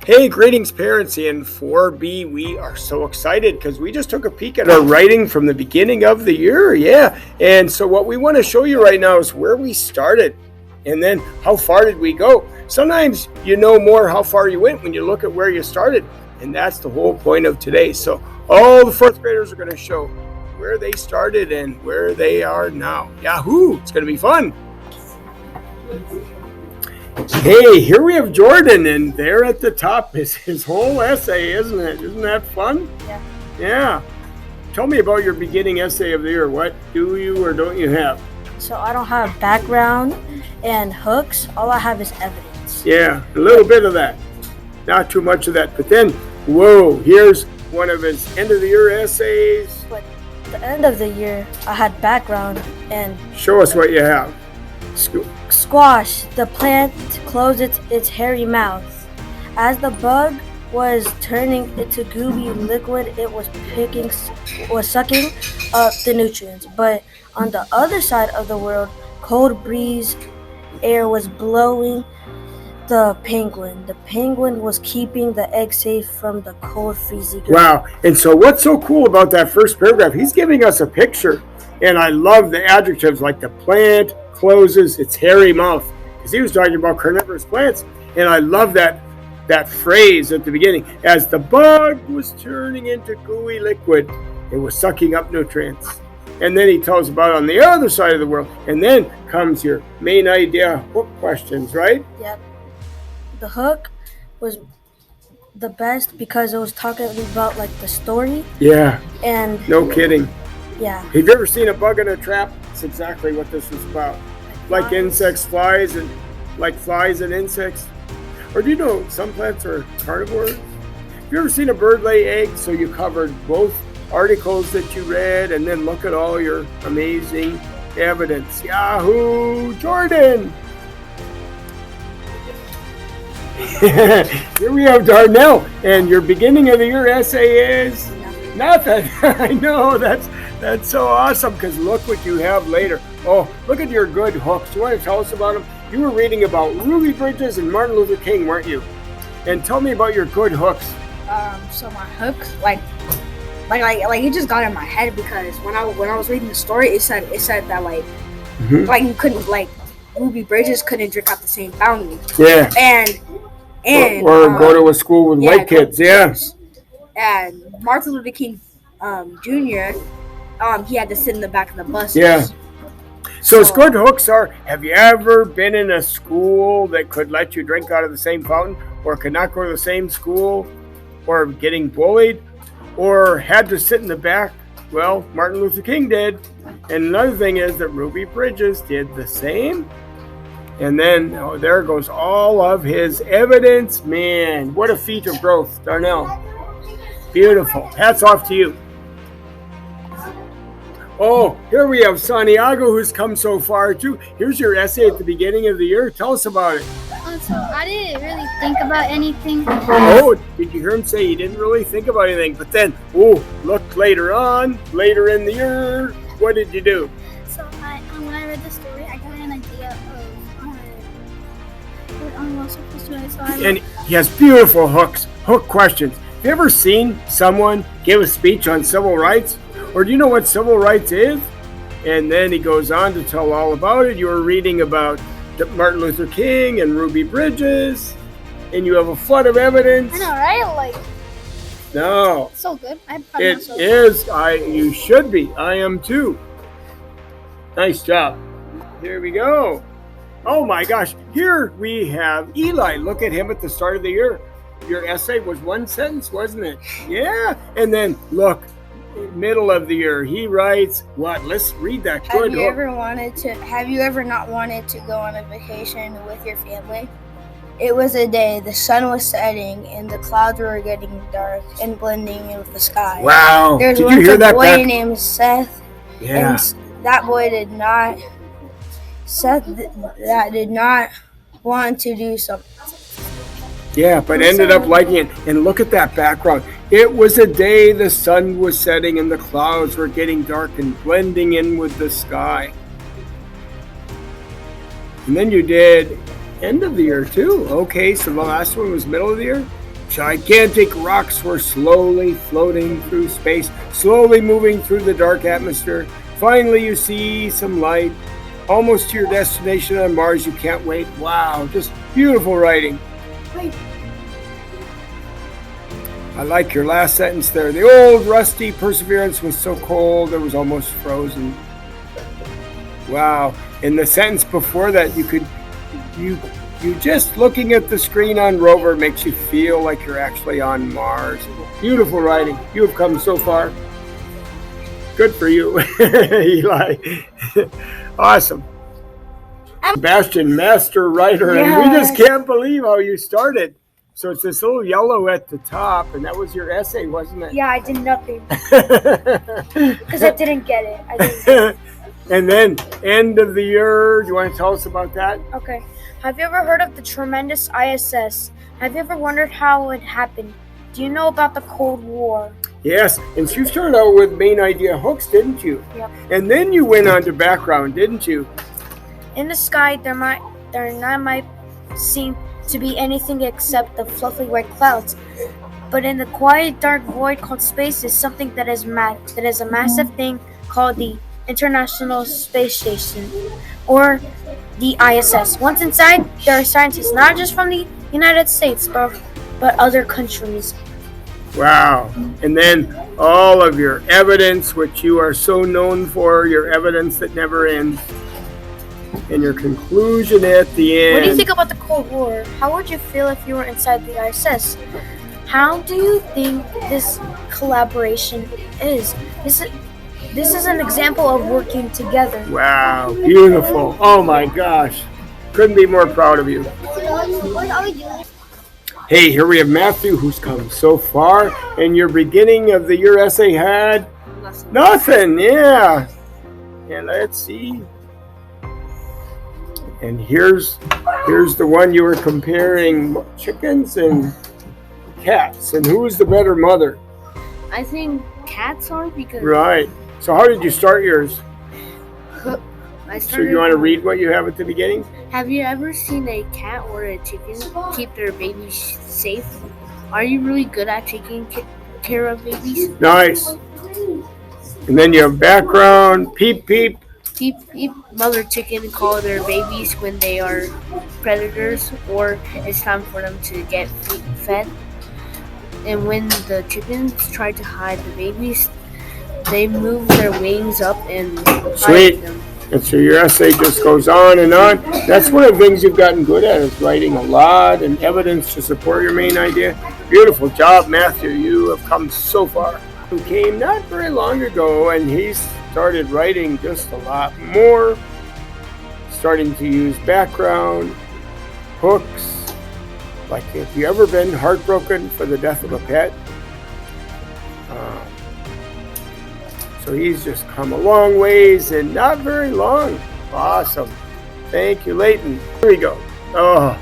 Hey, greetings, parents. In 4B, we are so excited because we just took a peek at our writing from the beginning of the year. Yeah. And so, what we want to show you right now is where we started and then how far did we go. Sometimes you know more how far you went when you look at where you started. And that's the whole point of today. So, all the fourth graders are going to show where they started and where they are now. Yahoo! It's going to be fun. Hey, here we have Jordan, and there at the top is his whole essay, isn't it? Isn't that fun? Yeah. Yeah. Tell me about your beginning essay of the year. What do you or don't you have? So I don't have background and hooks. All I have is evidence. Yeah, a little bit of that. Not too much of that. But then, whoa, here's one of his end of the year essays. But at the end of the year, I had background and Show us what you have. squash. The plant closed its hairy mouth. As the bug was turning into gooey liquid, it was sucking up the nutrients. But on the other side of the world, cold breeze air was blowing the penguin. The penguin was keeping the egg safe from the cold, freezing ground. Wow. And so what's so cool about that first paragraph? He's giving us a picture. And I love the adjectives like the plant closes its hairy mouth. Because he was talking about carnivorous plants. And I love that phrase at the beginning. As the bug was turning into gooey liquid, it was sucking up nutrients. And then he tells about on the other side of the world. And then comes your main idea hook questions, right? Yep. The hook was the best because it was talking about like the story. Yeah. And no kidding. Yeah. Have you ever seen a bug in a trap? That's exactly what this is about. Like insects, flies, and like flies and insects. Or do you know some plants are carnivores? Have you ever seen a bird lay eggs? So you covered both articles that you read and then look at all your amazing evidence. Yahoo! Jordan! Here we have Darnell, and your beginning of the year essay is nothing. I know, that's so awesome because look what you have later. Oh, look at your good hooks. You want to tell us about them? You were reading about Ruby Bridges and Martin Luther King, weren't you? And tell me about your good hooks. So my hooks, like it just got in my head because when I was reading the story, it said that like you couldn't Ruby Bridges couldn't drink out the same fountain. Yeah. And go to a school with white kids. Yeah. And Martin Luther King, Jr. He had to sit in the back of the bus. Yeah. So as good hooks are, have you ever been in a school that could let you drink out of the same fountain, or could not go to the same school, or getting bullied, or had to sit in the back? Well, Martin Luther King did. And another thing is that Ruby Bridges did the same. And then, there goes all of his evidence. Man, what a feat of growth, Darnell. Beautiful. Hats off to you. Oh, here we have Santiago, who's come so far too. Here's your essay at the beginning of the year. Tell us about it. So I didn't really think about anything. Oh, did you hear him say he didn't really think about anything? But then, look later in the year, what did you do? So when I read the story, I got an idea of what I was supposed to do. And he has beautiful hook questions. Have you ever seen someone give a speech on civil rights? Or do you know what civil rights is? And then he goes on to tell all about it. You were reading about Martin Luther King and Ruby Bridges, and you have a flood of evidence. I know, right? No. So good. It is. You should be. I am too. Nice job. Here we go. Oh my gosh. Here we have Eli. Look at him at the start of the year. Your essay was one sentence, wasn't it? Yeah. And then look. Middle of the year, he writes what? Let's read that. Have you ever not wanted to go on a vacation with your family? It was a day the sun was setting and the clouds were getting dark and blending in with the sky. Wow. There's Did you hear that boy back? named Seth. Yeah. And that boy did not want to do something. Yeah, but ended up liking it. And look at that background. It was a day the sun was setting and the clouds were getting dark and blending in with the sky. And then you did end of the year too. Okay, so the last one was middle of the year. Gigantic rocks were slowly floating through space, slowly moving through the dark atmosphere. Finally, you see some light. Almost to your destination on Mars. You can't wait. Wow, just beautiful writing. Wait. I like your last sentence there. The old rusty Perseverance was so cold it was almost frozen. Wow. In the sentence before that, you just looking at the screen on Rover makes you feel like you're actually on Mars. Beautiful writing. You have come so far. Good for you, Eli. Awesome. Sebastian, master writer, and we just can't believe how you started. So it's this little yellow at the top, and that was your essay, wasn't it? Yeah, I did nothing because I didn't get it. I didn't. And then end of the year. Do you want to tell us about that? Okay. Have you ever heard of the tremendous ISS? Have you ever wondered how it happened? Do you know about the Cold War? Yes, and you started out with main idea hooks, didn't you? Yep. And then you went on to background, didn't you? In the sky, there might seem to be anything except the fluffy white clouds. But in the quiet, dark void called space is something that is a massive thing called the International Space Station, or the ISS. Once inside, there are scientists not just from the United States, but other countries. Wow. And then all of your evidence, which you are so known for, your evidence that never ends. And your conclusion at the end. What do you think about the Cold War? How would you feel if you were inside the ISS? How do you think this collaboration is? This is an example of working together. Wow, beautiful. Oh my gosh. Couldn't be more proud of you. What are we doing? Hey, here we have Matthew, who's come so far, and your beginning of the year essay had nothing. Yeah. And let's see. And here's the one you were comparing chickens and cats. And who was the better mother? I think cats are because. Right. So how did you start yours? I So you want to read what you have at the beginning? Have you ever seen a cat or a chicken keep their babies safe? Are you really good at taking care of babies? Nice. And then you have background, peep, peep. Peep, peep. Mother chicken call their babies when they are predators or it's time for them to get fed. And when the chickens try to hide the babies, they move their wings up and Sweet. hide them. And so your essay just goes on and on. That's one of the things you've gotten good at, is writing a lot and evidence to support your main idea. Beautiful job, Matthew. You have come so far. He came not very long ago, and he started writing just a lot more, starting to use background, hooks. Like, have you ever been heartbroken for the death of a pet? So he's just come a long ways and not very long. Awesome. Thank you, Leighton. Here we go. Oh.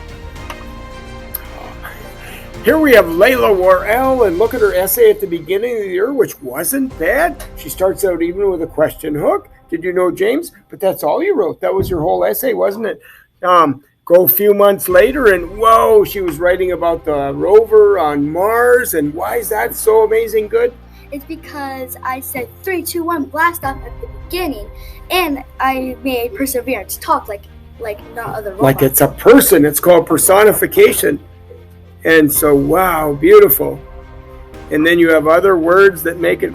Here we have Layla Worrell, and look at her essay at the beginning of the year, which wasn't bad. She starts out even with a question hook. Did you know, James? But that's all you wrote. That was your whole essay, wasn't it? Go a few months later, and whoa, she was writing about the rover on Mars. And why is that so amazing good? It's because I said 3, 2, 1, blast off at the beginning, and I made Perseverance talk like not other robots. Like it's a person. It's called personification. And so, wow, beautiful. And then you have other words that make it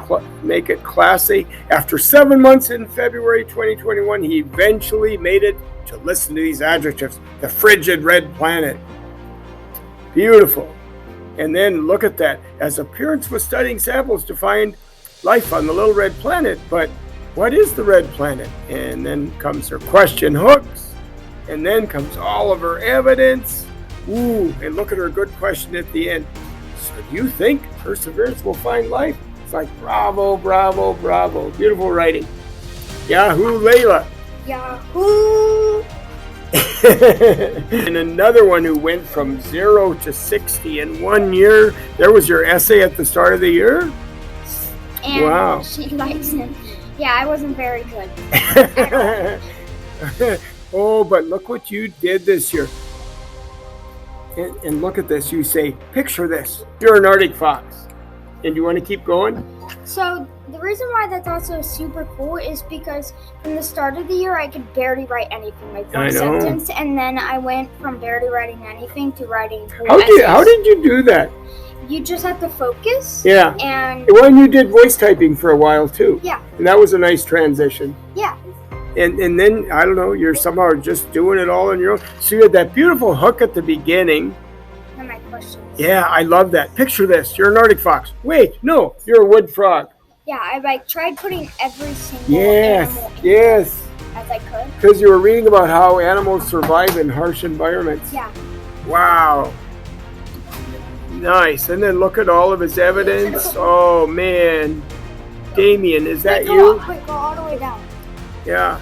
classy. After 7 months in February 2021, he eventually made it to listen to these adjectives. The frigid red planet. Beautiful. And then look at that. As appearance was studying samples to find life on the little red planet. But what is the red planet? And then comes her question hooks. And then comes all of her evidence. Ooh, and look at her good question at the end. So do you think Perseverance will find life? It's like bravo, bravo, bravo. Beautiful writing. Yahoo, Layla. Yahoo! And another one who went from 0 to 60 in 1 year. There was your essay at the start of the year? And Wow. she likes him. Yeah, I wasn't very good. Oh, but look what you did this year. and look at this. You say, picture this. You're an Arctic fox. And you want to keep going? So the reason why that's also super cool is because from the start of the year I could barely write anything, like I one know. sentence, and then I went from barely writing anything to writing whole How essays. did you do that? You just have to focus. Yeah. And Well, and you did voice typing for a while too. Yeah. And that was a nice transition. Yeah. And then, I don't know, you're somehow just doing it all on your own. So you had that beautiful hook at the beginning. And my questions. Yeah, I love that. Picture this. You're an Arctic fox. Wait, no, you're a wood frog. Yeah, I like tried putting every single Yes, animal in yes. as I could. Because you were reading about how animals survive in harsh environments. Yeah. Wow. Nice. And then look at all of his evidence. Oh, man. Damien, is that you? Wait, go all the way down. Yeah.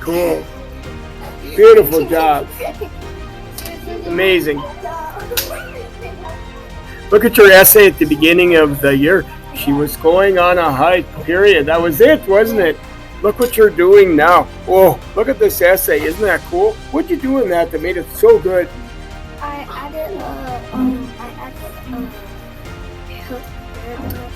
Cool. Beautiful job. Amazing. Look at your essay at the beginning of the year. She was going on a hike, period. That was it, wasn't it? Look what you're doing now. Oh, look at this essay. Isn't that cool? What'd you do in that made it so good? I added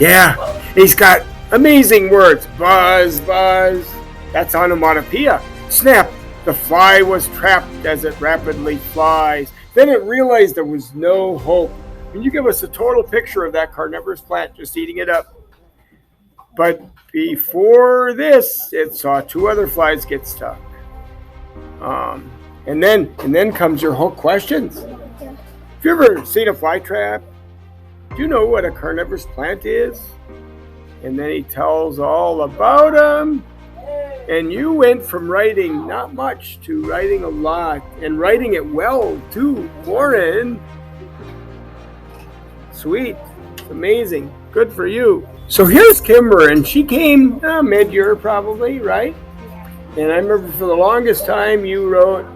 Yeah, he's got amazing words. Buzz, buzz. That's onomatopoeia. Snap. The fly was trapped as it rapidly flies. Then it realized there was no hope. Can you give us a total picture of that carnivorous plant just eating it up? But before this, it saw two other flies get stuck. And then comes your hook questions. Have you ever seen a fly trap? Do you know what a carnivorous plant is? And then he tells all about them. And you went from writing not much to writing a lot, and writing it well too, Warren. Sweet. It's amazing. Good for you. So here's Kimber, and she came mid-year probably, right? And I remember for the longest time you wrote,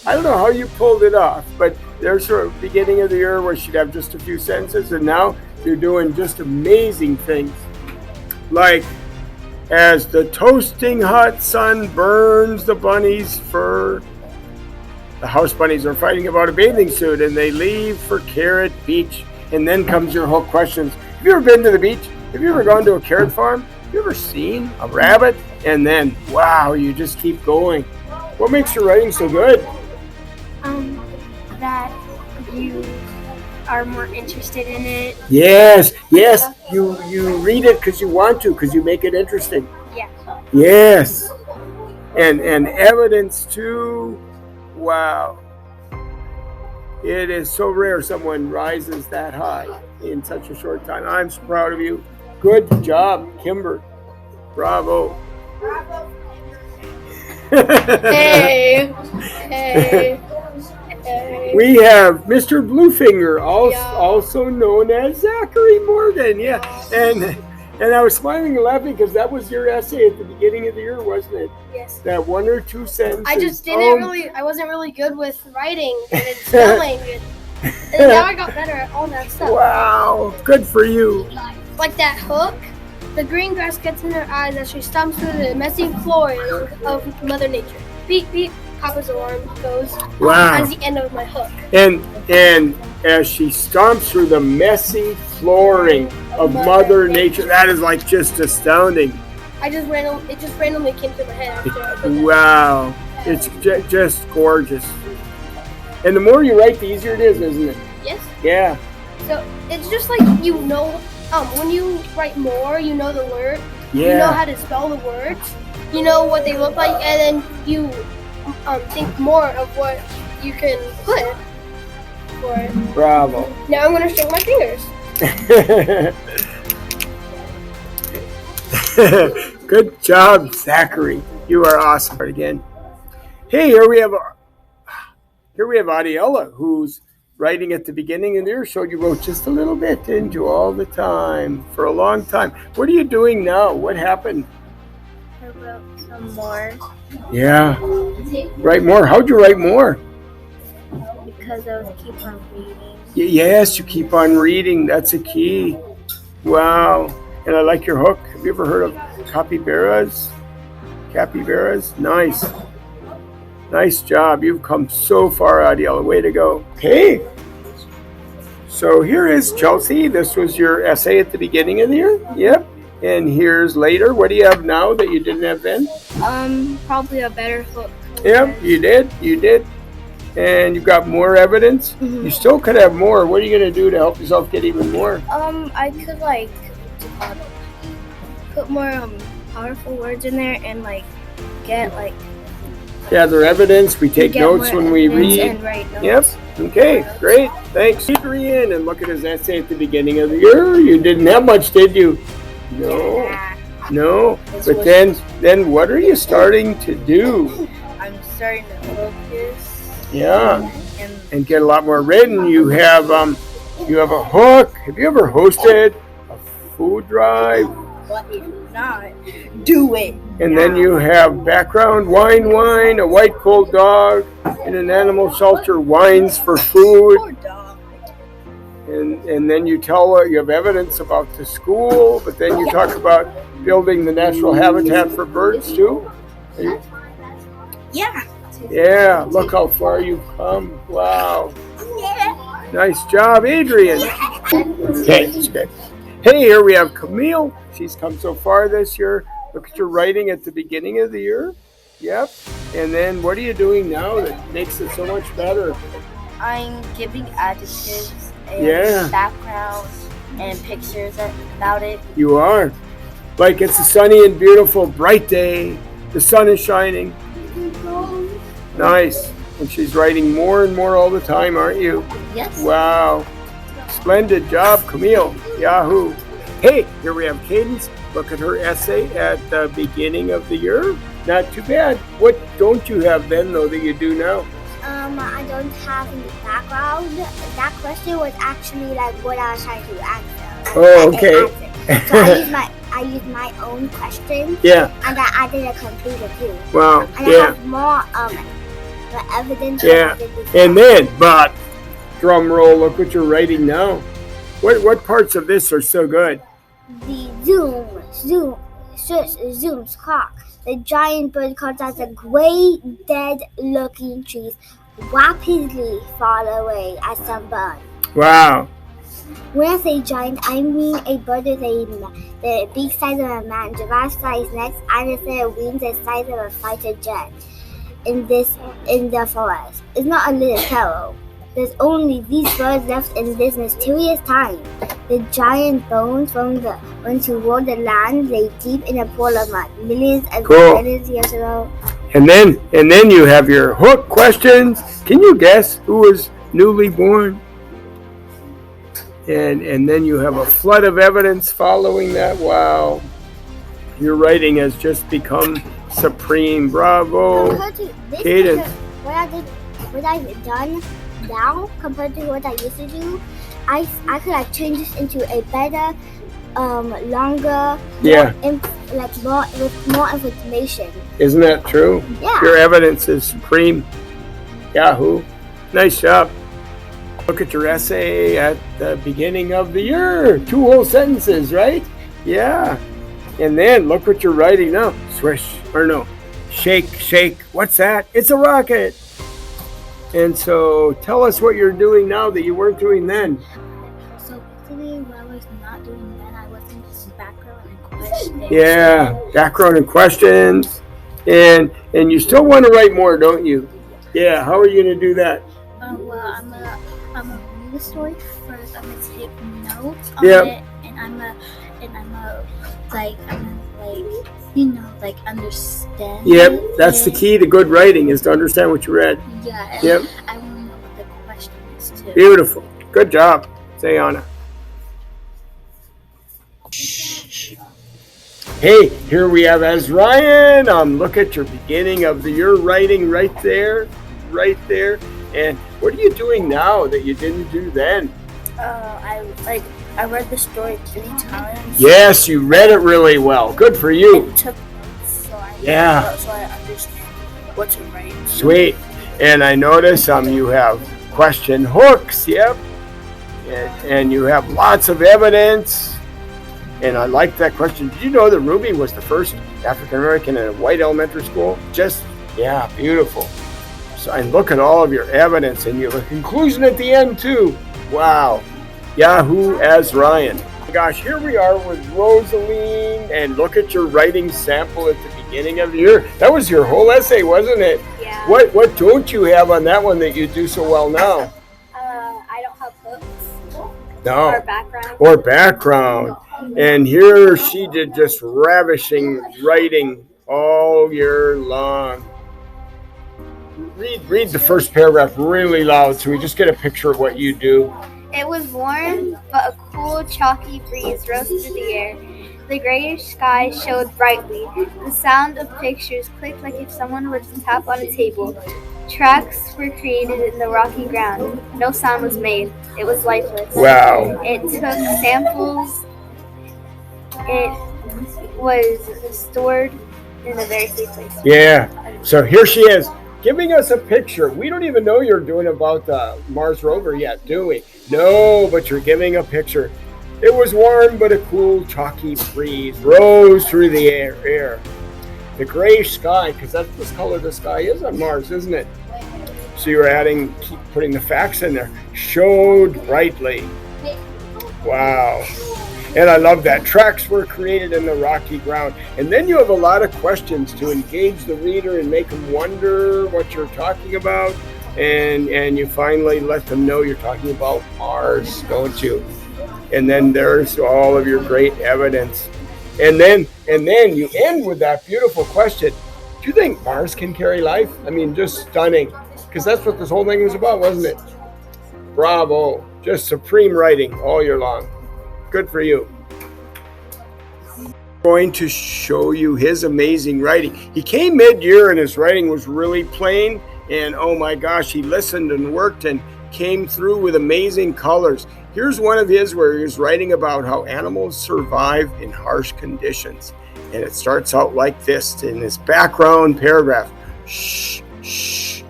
I don't know how you pulled it off, but there's sort of beginning of the year where she'd have just a few sentences, and now you're doing just amazing things. Like, as the toasting hot sun burns the bunny's fur, the house bunnies are fighting about a bathing suit, and they leave for Carrot Beach. And then comes your whole questions. Have you ever been to the beach? Have you ever gone to a carrot farm? Have you ever seen a rabbit? And then, wow, you just keep going. What makes your writing so good? That you are more interested in it. Yes, you read it because you want to, because you make it interesting. Yeah. Yes. And evidence too. Wow. It is so rare someone rises that high in such a short time. I'm so proud of you. Good job, Kimber. Bravo. Hey. We have Mr. Bluefinger, also known as Zachary Morgan. Yeah, and I was smiling and laughing because that was your essay at the beginning of the year, wasn't it? Yes. That one or two sentences. I just I wasn't really good with writing and spelling. And now I got better at all that stuff. Wow, good for you. Like that hook, the green grass gets in her eyes as she stomps through the messy flooring of Mother Nature. Beep, beep, Papa's alarm goes. Wow. That's the end of my hook. And as she stomps through the messy flooring of Mother Nature, that is like just astounding. It just randomly came to my head after I put that. Wow, it's just gorgeous. And the more you write, the easier it is, isn't it? Yes. Yeah. So it's just like when you write more, you know the word. Yeah. You know how to spell the words. You know what they look like, and then you think more of what you can put for it. Bravo. Now I'm gonna string my fingers. Good job, Zachary. You are awesome again. Hey, here we have Adiella, who's writing at the beginning of the year. Showed you wrote just a little bit, didn't you, all the time for a long time. What are you doing now? What happened? I wrote some more Yeah. Write more. How'd you write more? because I was keep on reading. Yes, you keep on reading. That's a key. Wow. And I like your hook. Have you ever heard of capybaras? Capybaras? Nice. Nice job. You've come so far, Adiela. Way to go. Okay. So here is Chelsea. This was your essay at the beginning of the year. Yep. And here's later. What do you have now that you didn't have then? Probably a better hook. Yep, you did. You did. And you've got more evidence. You still could have more. What are you going to do to help yourself get even more? I could like put more powerful words in there and like get like Gather evidence. We take notes when we read. And write notes. Yep. Okay, great. Thanks, Adrian. And look at his essay at the beginning of the year. You didn't have much, did you? No. No. But then what are you starting to do? I'm starting to focus. Yeah. And get a lot more written. You have a hook. Have you ever hosted a food drive? But if not, do it. And then you have background wine, a white cold dog, in an animal shelter, whines for food. Poor dog. And then you you have evidence about the school, but then you talk about building the natural habitat for birds too. Yeah. Yeah, look how far you've come. Wow. Nice job, Adrian. Okay, that's good. Hey, here we have Camille. She's come so far this year. Look at your writing at the beginning of the year. Yep. And then what are you doing now that makes it so much better? I'm giving adjectives and background and pictures about it. You are. Like it's a sunny and beautiful, bright day. The sun is shining. Nice. And she's writing more and more all the time, aren't you? Yes. Wow. Splendid job, Camille. Yahoo. Hey, here we have Cadence. Look at her essay at the beginning of the year. Not too bad. What don't you have then, though, that you do now? I don't have in the background. That question was actually like what I was trying to answer. Oh, okay. So I used my own question. Yeah. And I added a conclusion too. Wow. And I have more evidence. Yeah. And then, but drum roll. Look what you're writing now. What parts of this are so good? The zooms clock. The giant bird comes as a gray, dead-looking trees rapidly fall away as some burn. Wow. When I say giant, I mean a bird with the beak size of a man, giraffe-sized neck, and a set of wings the size of a fighter jet. In the forest, it's not a little sparrow. There's only these birds left in this mysterious time. The giant bones from the one toward the land lay deep in a pool of mud, millions of years ago. And then you have your hook questions. Can you guess who was newly born? And then you have a flood of evidence following that. Wow. Your writing has just become supreme. Bravo. Cadence. What I've done now compared to what I used to do, I could like change this into a better, longer, with more information. Isn't that true? Yeah. Your evidence is supreme. Yahoo. Nice job. Look at your essay at the beginning of the year. 2 whole sentences, right? Yeah. And then look what you're writing now. Swish, or no, shake, shake. What's that? It's a rocket. And so tell us what you're doing now that you weren't doing then. So basically what I was not doing then, I was in just background and questions. Yeah, background and questions. And you still want to write more, don't you? Yeah, how are you going to do that? Well, I'm gonna read the story first. I'm gonna take notes on it, and I'm understand. Yep, that's the key to good writing is to understand what you read. Yeah. Yep. I want to know what the question is too. Beautiful. Good job, Sayana. Hey, here we have Azryan. Look at your beginning of your writing right there. And what are you doing now that you didn't do then? I read the story 3 times. Yes, you read it really well. Good for you. It took so I understand what to write. Sweet. And I notice you have question hooks. Yep. And you have lots of evidence. And I like that question. Did you know that Ruby was the first African American in a white elementary school? Beautiful. So, and look at all of your evidence, and you have a conclusion at the end too. Wow. Yahoo as Ryan. Gosh, here we are with Rosaline, and look at your writing sample at the beginning of the year. That was your whole essay, wasn't it? Yeah. What don't you have on that one that you do so well now? I don't have hooks. No. Or background. Or background. And here she did just ravishing writing all year long. Read the first paragraph really loud so we just get a picture of what you do. It was warm, but a cool, chalky breeze rose through the air. The grayish sky showed brightly. The sound of pictures clicked like if someone were to tap on a table. Tracks were created in the rocky ground. No sound was made. It was lifeless. Wow. It took samples. It was stored in a very safe place. Yeah. So here she is, giving us a picture. We don't even know you're doing about the Mars rover yet, do we? No, but you're giving a picture. It was warm, but a cool, chalky breeze rose through the air. The grayish sky, because that's the color the sky is on Mars, isn't it? So you're keep putting the facts in there. Showed brightly. Wow. And I love that. Tracks were created in the rocky ground. And then you have a lot of questions to engage the reader and make them wonder what you're talking about. And you finally let them know you're talking about Mars, don't you? And then there's all of your great evidence. And then you end with that beautiful question. Do you think Mars can carry life? I mean, just stunning. Because that's what this whole thing was about, wasn't it? Bravo. Just supreme writing all year long. Good for you. I'm going to show you his amazing writing. He came mid-year and his writing was really plain. And oh my gosh, he listened and worked and came through with amazing colors. Here's one of his where he was writing about how animals survive in harsh conditions. And it starts out like this in his background paragraph. Shh, shh.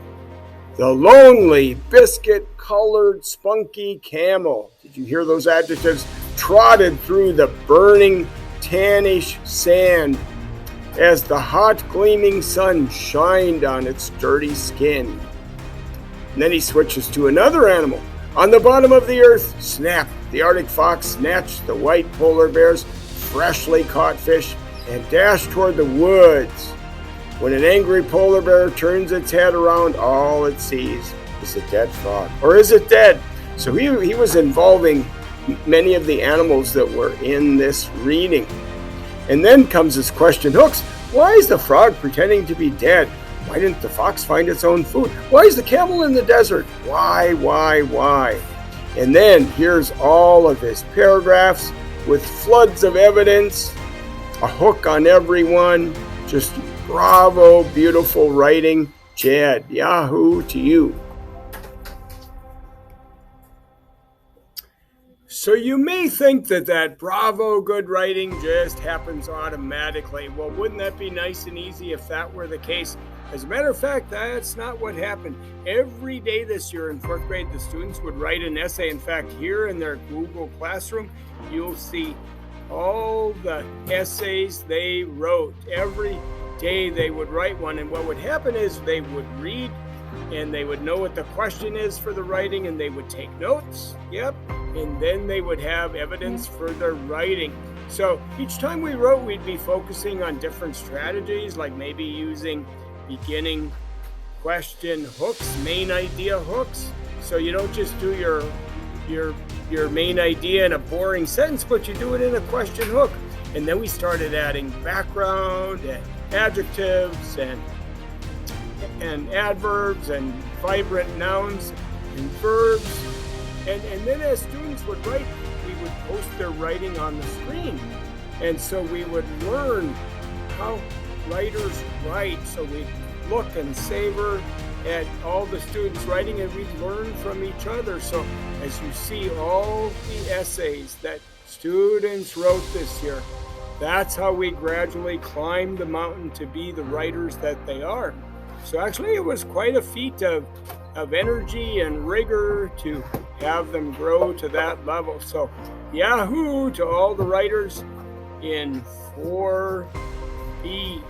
The lonely, biscuit-colored, spunky camel. Did you hear those adjectives? Trotted through the burning, tannish sand as the hot, gleaming sun shined on its dirty skin. And then he switches to another animal. On the bottom of the earth, Snap, the Arctic fox, snatched the white polar bear's freshly caught fish and dashed toward the woods. When an angry polar bear turns its head around, all it sees is a dead frog. Or is it dead? So he was involving many of the animals that were in this reading. And then comes this question, Hooks, why is the frog pretending to be dead? Why didn't the fox find its own food? Why is the camel in the desert? Why? And then here's all of his paragraphs with floods of evidence, a hook on every one. Just bravo, beautiful writing. Chad, Yahoo to you. So you may think that bravo good writing just happens automatically. Well, wouldn't that be nice and easy if that were the case? As a matter of fact, that's not what happened. Every day this year in fourth grade, the students would write an essay. In fact, here in their Google Classroom, you'll see all the essays they wrote. Every day they would write one. And what would happen is they would read and they would know what the question is for the writing and they would take notes. Yep. And then they would have evidence for their writing. So each time we wrote, we'd be focusing on different strategies, like maybe using beginning question hooks, main idea hooks. So you don't just do your main idea in a boring sentence, but you do it in a question hook. And then we started adding background and adjectives and adverbs and vibrant nouns and verbs. And then as students would write, we would post their writing on the screen. And so we would learn how writers write. So we'd look and savor at all the students writing and we'd learn from each other. So as you see all the essays that students wrote this year, that's how we gradually climbed the mountain to be the writers that they are. So actually it was quite a feat of energy and rigor to have them grow to that level. So Yahoo to all the writers in 4B.